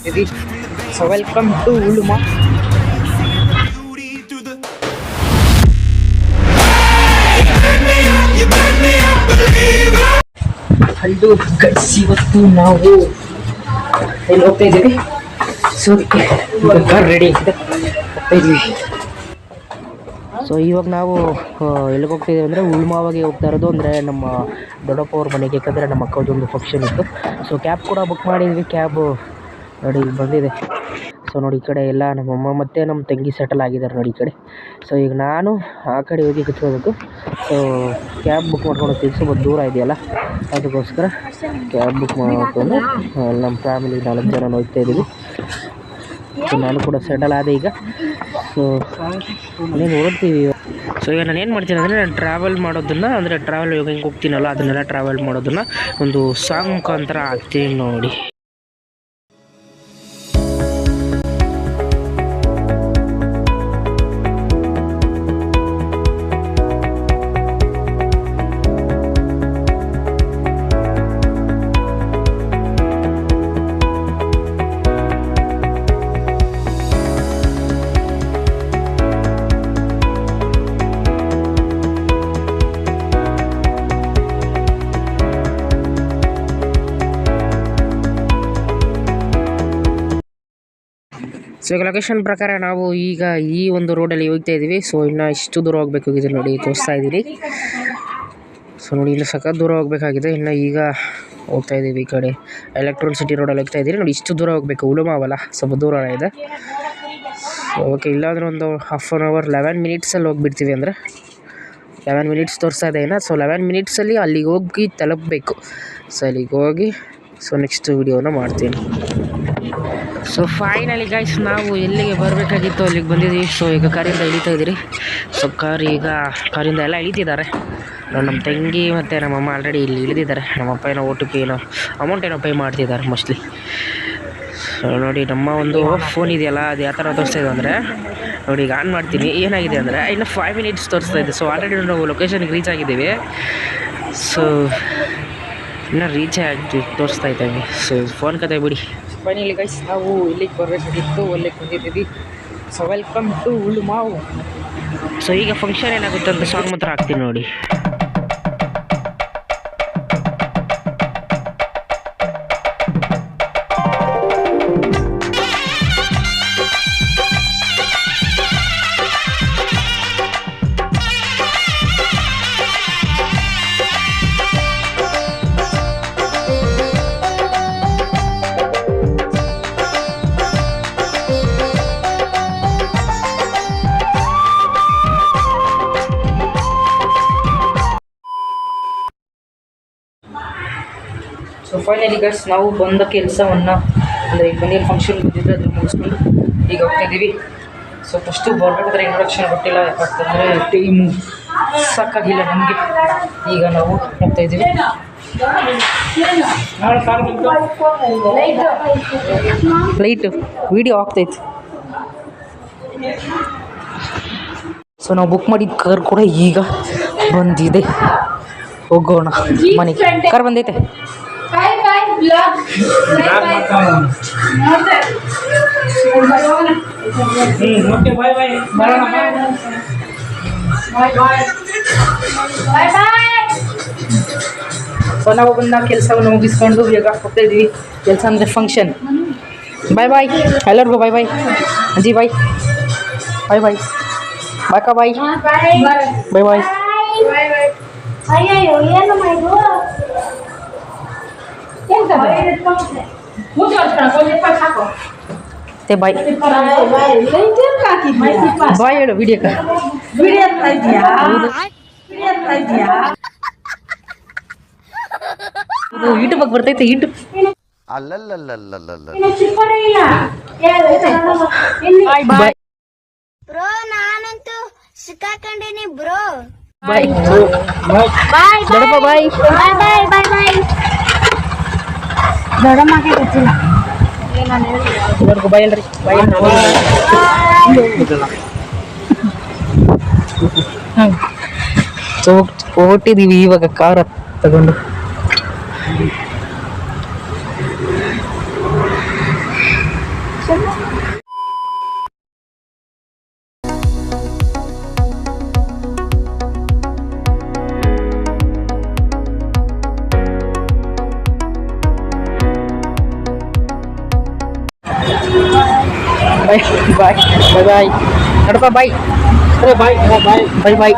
ಹೋಗ್ತಿದ್ದೀವಿ. So welcome to Uluma. Hello guys, ಇವತ್ತು ನಾವು ಎಲ್ಲಿ ಹೋಗ್ತಾ ಇದ್ದೀವಿ? ಸೊ ಅದಕ್ಕೆ ಕಾರ್ ರೆಡಿ ಆಗಿದೆ, ಹೋಗ್ತಾ ಇದ್ದೀವಿ. ಸೊ ಇವಾಗ ನಾವು ಎಲ್ಲಿಗೆ ಹೋಗ್ತಾಯಿದ್ದೀವಿ ಅಂದರೆ ಉಳ್ಮಾವಾಗೆ ಹೋಗ್ತಾ ಇರೋದು. ಅಂದರೆ ನಮ್ಮ ದೊಡ್ಡಪ್ಪ ಅವ್ರ ಮನೆಗೆ, ಯಾಕಂದರೆ ನಮ್ಮ ಅಕ್ಕದೊಂದು ಫಂಕ್ಷನ್ ಇತ್ತು. ಸೊ ಕ್ಯಾಬ್ ಕೂಡ ಬುಕ್ ಮಾಡಿದ್ವಿ. ಕ್ಯಾಬು ನೋಡಿ ಇಲ್ಲಿ ಬಂದಿದೆ. ಸೊ ನೋಡಿ ಈ ಕಡೆ ಎಲ್ಲ ನಮ್ಮಮ್ಮ ಮತ್ತು ನಮ್ಮ ತಂಗಿ ಸೆಟಲ್ ಆಗಿದ್ದಾರೆ ನೋಡಿ ಈ ಕಡೆ. ಸೊ ಈಗ ನಾನು ಆ ಕಡೆ ಹೋಗಿ ಕುತ್ಕೋಬೇಕು. ಸೊ ಕ್ಯಾಬ್ ಬುಕ್ ಮಾಡ್ಕೊಂಡು ಹೋಗ್ತೀವಿ. ಸ್ವಲ್ಪ ದೂರ ಇದೆಯಲ್ಲ, ಅದಕ್ಕೋಸ್ಕರ ಕ್ಯಾಬ್ ಬುಕ್ ಮಾಡಿಕೊಂಡು ನಮ್ಮ ಫ್ಯಾಮಿಲಿ 4 ಜನ ಹೋಗ್ತಾ ಇದ್ದೀವಿ. ಸೊ ನಾನು ಕೂಡ ಸೆಟಲ್ ಆದೆ ಈಗ. ಸೊ ನೀನು ಹೊರಡ್ತೀವಿ. ಸೊ ಈಗ ನಾನು ಏನು ಮಾಡ್ತೀನಿ ಅಂದರೆ, ನಾನು ಟ್ರಾವೆಲ್ ಮಾಡೋದನ್ನು, ಅಂದರೆ ಟ್ರಾವೆಲ್ ಇವಾಗ ಹೆಂಗೆ ಹೋಗ್ತೀನಲ್ಲ ಅದನ್ನೆಲ್ಲ ಟ್ರಾವೆಲ್ ಮಾಡೋದನ್ನು ಒಂದು ಸಾಂಗ್ ಮುಖಾಂತರ ಆಗ್ತೀನಿ ನೋಡಿ. ಸೊ ಈಗ ಲೊಕೇಶನ್ ಪ್ರಕಾರ ನಾವು ಈಗ ಈ ಒಂದು ರೋಡಲ್ಲಿ ಹೋಗ್ತಾ ಇದ್ದೀವಿ. ಸೊ ಇನ್ನು ಇಷ್ಟು ದೂರ ಹೋಗ್ಬೇಕಾಗಿದೆ ನೋಡಿ, ತೋರಿಸ್ತಾ ಇದ್ದೀನಿ. ಸೊ ನೋಡಿ ಇನ್ನು ಸಖತ್ ದೂರ ಹೋಗಬೇಕಾಗಿದೆ. ಇನ್ನು ಈಗ ಹೋಗ್ತಾ ಇದ್ದೀವಿ ಈ ಕಡೆ ಎಲೆಕ್ಟ್ರಾನಿಕ್ ರೋಡಲ್ಲಿ ಹೋಗ್ತಾ ಇದ್ದೀವಿ ನೋಡಿ. ಇಷ್ಟು ದೂರ ಹೋಗಬೇಕು, ಉಳುಮಾವಲ್ಲ, ಸ್ವಲ್ಪ ದೂರ ಇದೆ. ಓಕೆ, ಇಲ್ಲಾಂದರೆ ಒಂದು ಹಾಫ್ ಆನ್ ಅವರ್ 11 ಮಿನಿಟ್ಸಲ್ಲಿ ಹೋಗಿಬಿಡ್ತೀವಿ. ಅಂದರೆ 11 ಮಿನಿಟ್ಸ್ ತೋರಿಸ್ತಾ ಇದೆ ಏನೋ. ಸೊ 11 ಮಿನಿಟ್ಸಲ್ಲಿ ಅಲ್ಲಿಗೆ ಹೋಗಿ ತಲುಪಬೇಕು. ಸೊ ಅಲ್ಲಿಗೆ ಹೋಗಿ ಸೊ ನೆಕ್ಸ್ಟ್ ವಿಡಿಯೋನ ಮಾಡ್ತೀನಿ. ಸೊ ಫೈನಲಿ ಗೈಸ್, ನಾವು ಎಲ್ಲಿಗೆ ಬರಬೇಕಾಗಿತ್ತು ಅಲ್ಲಿಗೆ ಬಂದಿದ್ದೀವಿ. ಸೊ ಈಗ ಕಾರಿಂದ ಇಳಿತಾ ಇದ್ದೀರಿ. ಸೊ ಕಾರಿಂದ ಎಲ್ಲ ಇಳಿತಿದ್ದಾರೆ. ನಮ್ಮ ತಂಗಿ ಮತ್ತು ನಮ್ಮಮ್ಮ ಆಲ್ರೆಡಿ ಇಲ್ಲಿ ಇಳಿದಿದ್ದಾರೆ. ನಮ್ಮಪ್ಪ ಏನೋ OTP ಏನೋ ಅಮೌಂಟ್ ಏನೋ ಪೇ ಮಾಡ್ತಿದ್ದಾರೆ ಮೋಸ್ಟ್ಲಿ. ಸೊ ನೋಡಿ ನಮ್ಮ ಒಂದು ಫೋನ್ ಇದೆಯಲ್ಲ, ಅದು ಯಾವ ಥರ ತೋರಿಸ್ತಾ ಇದೆ ಅಂದರೆ, ನೋಡಿ ಈಗ ಆನ್ ಮಾಡ್ತೀನಿ. ಏನಾಗಿದೆ ಅಂದರೆ ಇನ್ನು 5 ಮಿನಿಟ್ಸ್ ತೋರಿಸ್ತಾ ಇದೆ. ಸೊ ಆಲ್ರೆಡಿ ನಾವು ಲೊಕೇಶನ್ಗೆ ರೀಚ್ ಆಗಿದ್ದೀವಿ. ಸೊ ಇನ್ನೂ ರೀಚೇ ಆಗ್ತೀವಿ ತೋರಿಸ್ತಾ ಇದ್ದಾವೆ. ಸೊ ಫೋನ್ ಕತೆ ಬಿಡಿ. ಫೈನಲಿ ಗೈಸ್, ನಾವು ಇಲ್ಲಿಗೆ ಬರಬೇಕಾಗಿತ್ತು, ಅಲ್ಲಿಗೆ ಬಂದಿದ್ದೀವಿ. So welcome to Ulumavu. So ಈಗ ಫಂಕ್ಷನ್ ಏನಾಗುತ್ತೆ ಅಂತ ಸಾಂಗ್ ಮಾತ್ರ ಹಾಕ್ತೀನಿ ನೋಡಿ. ಸೊ ಫೈನಲಿ ಗೈಸ್, ನಾವು ಬಂದ ಕೆಲಸವನ್ನು, ಅಂದರೆ ಈಗ ಬಂದಿರೋ ಫಂಕ್ಷನ್ ಬಂದಿದ್ದರೆ ಅದನ್ನು ಮುಗಿಸ್ಕೊಂಡು ಈಗ ಹೋಗ್ತಾ ಇದ್ದೀವಿ. ಸೊ ಫಸ್ಟು ಬರಬೇಕಾದ್ರೆ ಇಂಟ್ರೊಡಕ್ಷನ್ ಕೊಟ್ಟಿಲ್ಲ, ಯಾಕಂತಂದರೆ ಟೈಮು ಸಾಕಾಗಿಲ್ಲ ನಮಗೆ. ಈಗ ನಾವು ಹೋಗ್ತಾ ಇದ್ದೀವಿ. ಲೈಟ್ ವಿಡಿಯೋ ಆಗ್ತೈತೆ. ಸೊ ನಾವು ಬುಕ್ ಮಾಡಿದ ಕಾರ್ ಕೂಡ ಈಗ ಬಂದಿದೆ. ಹೋಗೋಣ ಮನೆಗೆ. ಕಾರ್ ಬಂದೈತೆ. ಸೊ ನಾವು ಬಂದ ಕೆಲಸವನ್ನು ಮುಗಿಸ್ಕೊಂಡು ಈಗ ಹೋಗ್ತಾ ಇದ್ದೀವಿ. ಕೆಲಸ ಅಂದರೆ ಫಂಕ್ಷನ್. ಬಾಯ್ ಬಾಯ್ ಎಲ್ಲರಿಗೂ, ಬಾಯ್ ಬಾಯ್ ಅಜ್ಜಿ, ಬಾಯ್ ಬಾಯ್ ಬಾಯ್ ಬಾಕ, ಬಾಯ್ ಬಾಯ್ ಬಾಯ್. ಬಾಯ್ ಬಾಯ್ ಹೇಳು ವಿಡಿಯೋಕ್ಕೆ. ಇದು ಯೂಟ್ಯೂಬ್ ಬರ್ತೈತೆ. ಯೂಟ್ಯೂಬ್ ಬ್ರೋ, ನಾನಂತೂ ಸಿಕ್ಕಾಕೊಂಡಿನಿ ಬ್ರೋ. ಬಾಯ್ ಬಾಯ್ ದೊಡ್ಡಪ್ಪ, ಬಾಯ್ ಬಾಯ್ ಬಾಯ್ ಬಾಯ್ ಬಾಯ್. ದೊಡ್ಡಮ್ಮಗೆ ಗೊತ್ತಿಲ್ಲ. ಎಲ್ಲರಿಗೂ ಬಾಯ್ ಹೇಳ್ರಿ. ಬಾಯ್ ಹೊಟ್ಟಿದ್ದೀವಿ ಇವಾಗ ಕಾರ್ ತಗೊಂಡು. ಬಾಯ್ ಬಾಯ್ ಬಾಯ್ ಬಾಯ್ ನೋಡಪ್ಪ ಬಾಯ್ ಬಾಯ್ ಬಾಯ್ ಬಾಯ್ ಬಾಯ್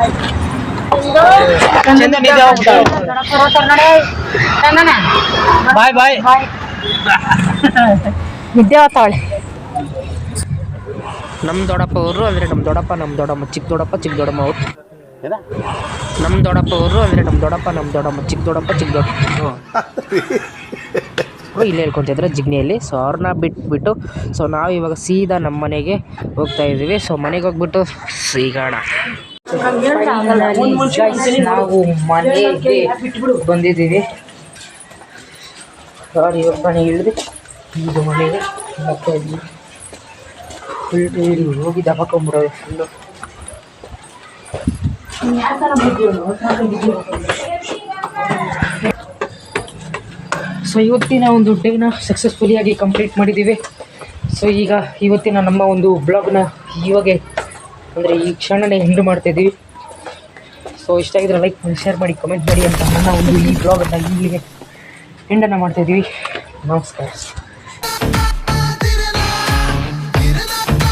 ಬಾಯ್ ಬಾಯ್ ನಿದ್ದೆ ಆತಾಳೆ. ನಮ್ಮ ದೊಡ್ಡಪ್ಪ ಅವರು ಅಂದರೆ ನಮ್ಮ ದೊಡ್ಡಮ್ಮ ಚಿಕ್ಕ ದೊಡ್ಡಮ್ಮ ಅವರು. ನಮ್ಮ ದೊಡ್ಡಪ್ಪ ಅವರು ಅಂದರೆ ನಮ್ಮ ದೊಡ್ಡಮ್ಮ ಚಿಕ್ಕ ದೊಡ್ಡಮ್ಮ ಇಲ್ಲೇ ಹೇಳ್ಕೊತಿದ್ರು ಜಿಗ್ನಿಯಲ್ಲಿ. ಸೊ ಅವ್ರನ್ನ ಬಿಟ್ಬಿಟ್ಟು ಸೊ ನಾವು ಇವಾಗ ಸೀದಾ ನಮ್ಮ ಮನೆಗೆ ಹೋಗ್ತಾ ಇದ್ದೀವಿ. ಸೊ ಮನೆಗೆ ಹೋಗ್ಬಿಟ್ಟು ಸಿಗೋಣ. ನಾವು ಮನೆಗೆ ಬಂದಿದ್ದೀವಿ. ಗಾಡಿ ಮನೆ ಇಳಿದು ಈಗ ಮನೆಗೆ ಹೋಗ್ತಾ ಇದ್ವಿ. ಫುಲ್ ಹೋಗಿ ದಬಕೊಂಬಿಡೋದು ಫುಲ್ಲು. ಸೊ ಇವತ್ತಿನ ಒಂದು ಡೇನ ಸಕ್ಸಸ್ಫುಲಿಯಾಗಿ ಕಂಪ್ಲೀಟ್ ಮಾಡಿದ್ದೀವಿ. ಸೊ ಈಗ ಇವತ್ತಿನ ನಮ್ಮ ಒಂದು ಬ್ಲಾಗ್ನ ಇವಾಗ ಅಂದರೆ ಈ ಕ್ಷಣನೇ ಎಂಡ್ ಮಾಡ್ತಾಯಿದ್ದೀವಿ. ಸೊ ಇಷ್ಟ ಆಗಿದ್ರೆ ಲೈಕ್ ಮಾಡಿ, ಶೇರ್ ಮಾಡಿ, ಕಮೆಂಟ್ ಮಾಡಿ ಅಂತ ನನ್ನ ಒಂದು ಈ ಬ್ಲಾಗನ್ನು ಇಲ್ಲಿಗೆ ಎಂಡನ್ನು ಮಾಡ್ತಾಯಿದ್ದೀವಿ. ನಮಸ್ಕಾರ.